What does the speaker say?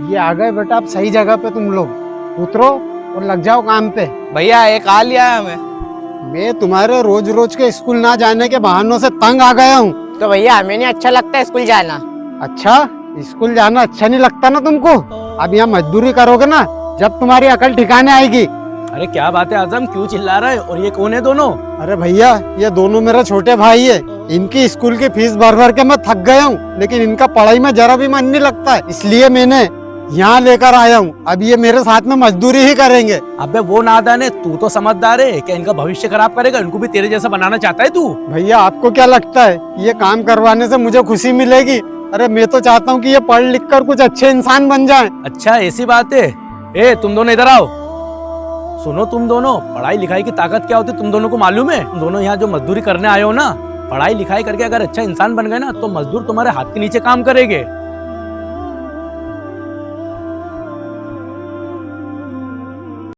ये आ गए बेटा, आप सही जगह पे तुम लोग उतरो और लग जाओ काम पे। भैया एक आ लिया है हमें। मैं तुम्हारे रोज रोज के स्कूल ना जाने के बहानों से तंग आ गया हूँ। तो भैया हमें नहीं अच्छा लगता स्कूल जाना। अच्छा, स्कूल जाना अच्छा नहीं लगता ना तुमको? अब यहाँ मजदूरी करोगे ना, जब तुम्हारी अकल ठिकाने आएगी। अरे क्या बात है आजम, क्यों चिल्ला रहा है? और ये कौन है दोनों? अरे भैया, ये दोनों मेरे छोटे भाई है। इनकी स्कूल की फीस भर भर के मैं थक गया हूँ, लेकिन इनका पढ़ाई में जरा भी मन नहीं लगता है, इसलिए मैंने यहाँ लेकर आया हूँ। अब ये मेरे साथ में मजदूरी ही करेंगे। अबे वो नादान है, तू तो समझदार है। क्या इनका भविष्य खराब करेगा? इनको भी तेरे जैसा बनाना चाहता है तू? भैया, आपको क्या लगता है ये काम करवाने से मुझे खुशी मिलेगी? अरे मैं तो चाहता हूँ कि ये पढ़ लिख कर कुछ अच्छे इंसान बन जाएं। अच्छा ऐसी बात है। ए तुम दोनों इधर आओ। सुनो तुम दोनों, पढ़ाई लिखाई की ताकत क्या होती है तुम दोनों को मालूम है? तुम दोनों यहाँ जो मजदूरी करने आए हो ना, पढ़ाई लिखाई करके अगर अच्छा इंसान बन गए ना, तो मजदूर तुम्हारे हाथ के नीचे काम करेंगे।